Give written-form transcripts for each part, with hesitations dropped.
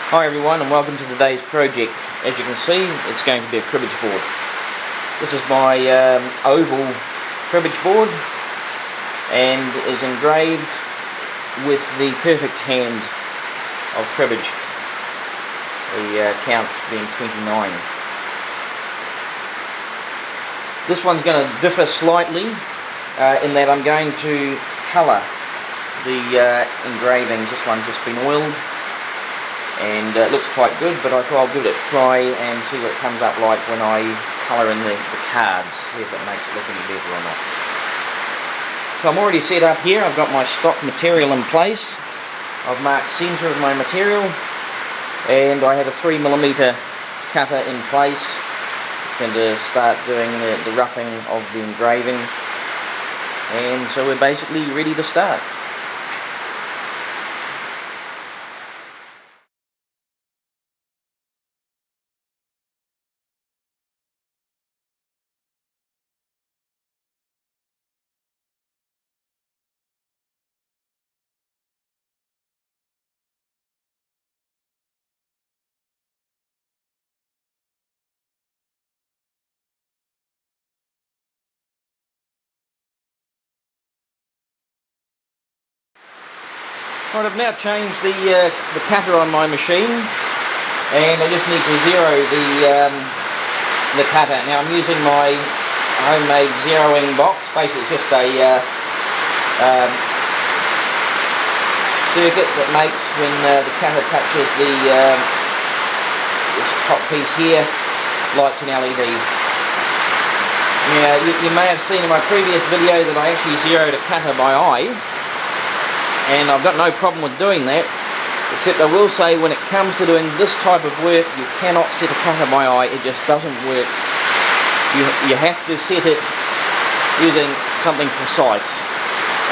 Hi everyone, and welcome to today's project. As you can see, it's going to be a cribbage board. This is my oval cribbage board and is engraved with the perfect hand of cribbage, the count being 29. This one's going to differ slightly in that I'm going to colour the engravings. This one's just been oiled and it looks quite good, but I thought I'll give it a try and see what it comes up like when I colour in the cards, see if it makes it look any better or not. So I'm already set up here. I've got my stock material in place. I've marked centre of my material and I have a 3mm cutter in place. It's going to start doing the roughing of the engraving, and so we're basically ready to start. Right, I've now changed the cutter on my machine, and I just need to zero the cutter. Now I'm using my homemade zeroing box. Basically it's just a circuit that makes when the cutter touches this top piece here, lights an LED. Now you may have seen in my previous video that I actually zeroed a cutter by eye, and I've got no problem with doing that, except I will say when it comes to doing this type of work, you cannot set a cutter by eye. It just doesn't work. You have to set it using something precise,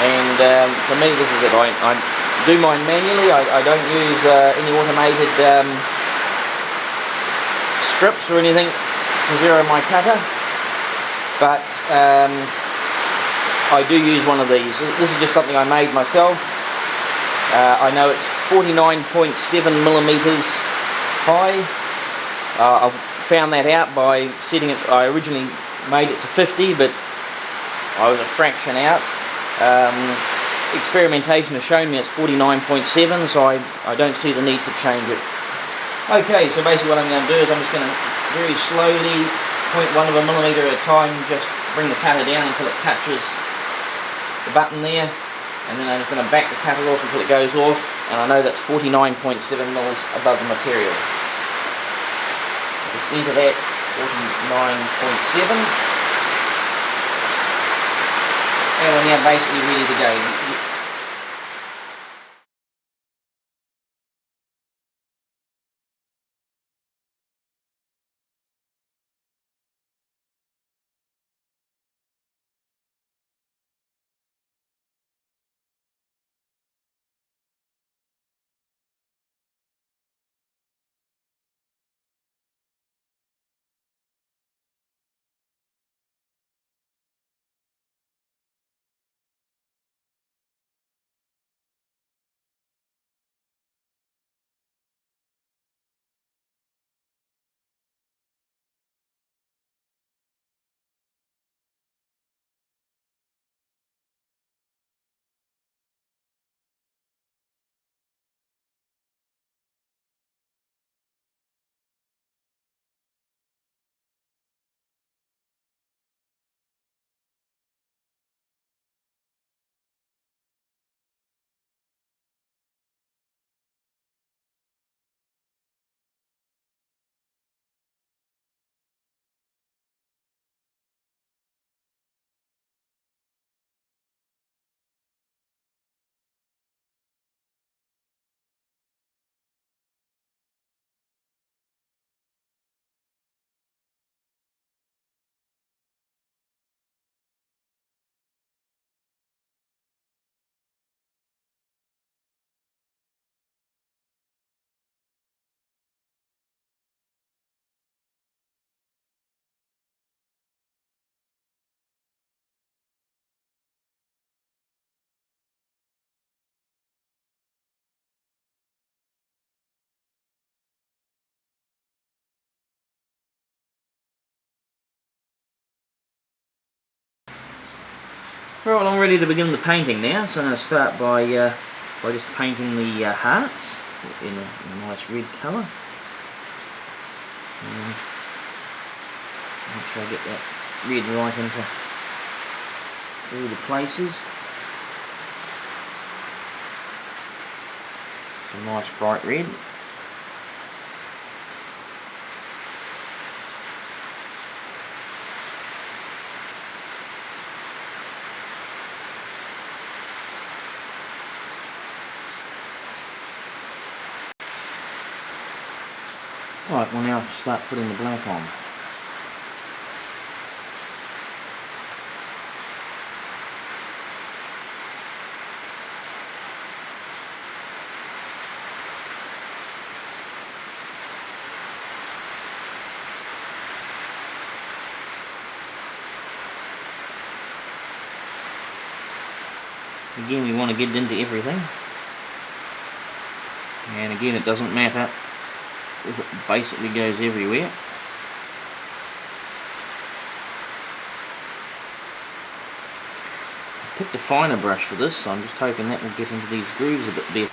and for me this is it. I do mine manually. I don't use any automated strips or anything to zero my cutter, but I do use one of these. This is just something I made myself. I know it's 49.7mm high. I found that out by setting it. I originally made it to 50, but I was a fraction out. Experimentation has shown me it's 49.7, so I don't see the need to change it. Okay, so basically what I'm going to do is I'm just going to very slowly, 0.1 millimeter at a time, just bring the cutter down until it touches the button there. And then I'm just going to back the cutter off until it goes off, and I know that's 49.7 mils above the material. Just enter that, 49.7, and we're now basically ready to go. Right, well, I'm ready to begin the painting now, so I'm going to start by just painting the hearts in a nice red colour. Make sure I get that red right into all the places. Some nice bright red. Right, well now I can start putting the black on. Again, we want to get it into everything. And again, it doesn't matter if it basically goes everywhere. I picked a finer brush for this, so I'm just hoping that will get into these grooves a bit better.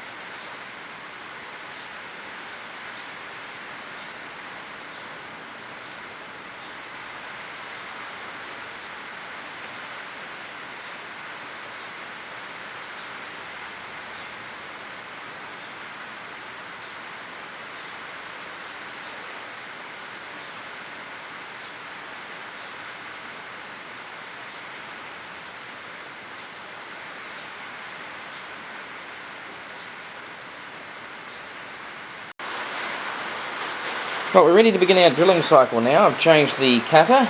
Right, we're ready to begin our drilling cycle now. I've changed the cutter,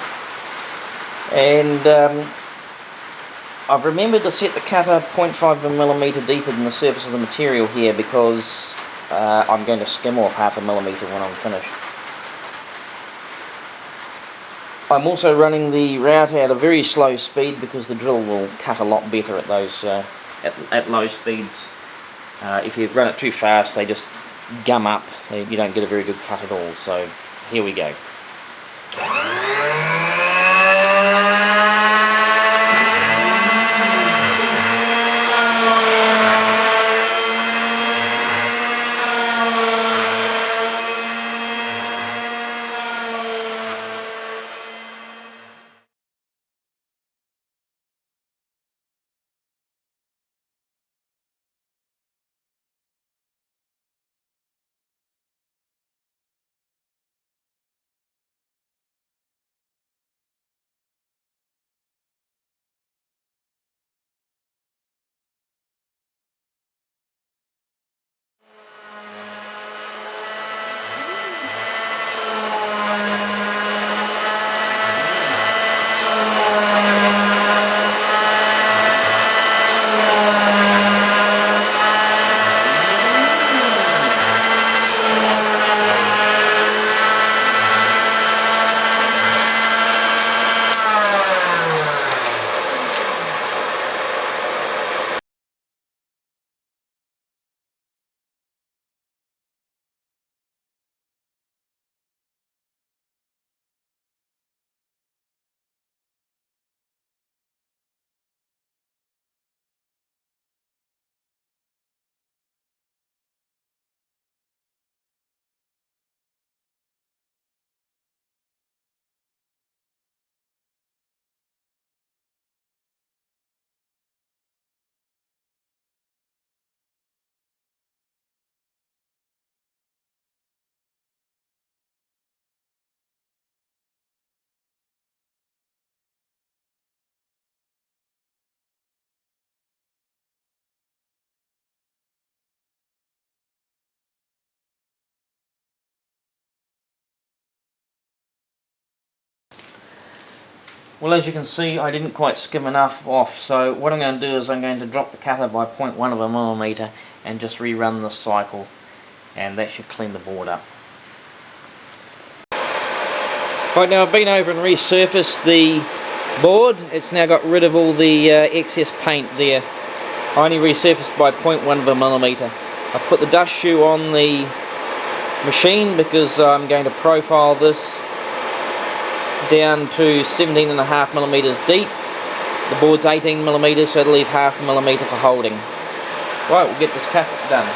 and I've remembered to set the cutter 0.5mm deeper than the surface of the material here, because I'm going to skim off 0.5 millimetre when I'm finished. I'm also running the router at a very slow speed because the drill will cut a lot better at those at low speeds. If you run it too fast, they just gum up. You don't get a very good cut at all. So here we go. Well, as you can see, I didn't quite skim enough off, so what I'm going to do is I'm going to drop the cutter by 0.1 and just rerun the cycle, and that should clean the board up. Right, now I've been over and resurfaced the board. It's now got rid of all the excess paint there. I only resurfaced by 0.1 I put the dust shoe on the machine because I'm going to profile this down to 17.5mm deep The board's 18mm, so it'll leave half a millimetre for holding. Right, we'll get this cap done.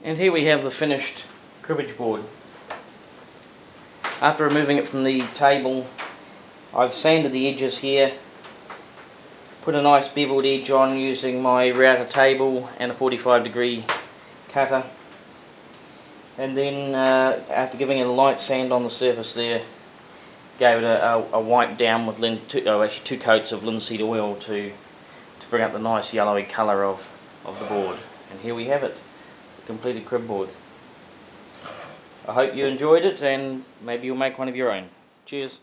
And here we have the finished cribbage board. After removing it from the table, I've sanded the edges here, put a nice beveled edge on using my router table and a 45-degree cutter, and then after giving it a light sand on the surface there, gave it a wipe down with actually 2 coats of linseed oil to bring up the nice yellowy colour of the board. And here we have it, the completed crib board. I hope you enjoyed it, and maybe you'll make one of your own. Cheers.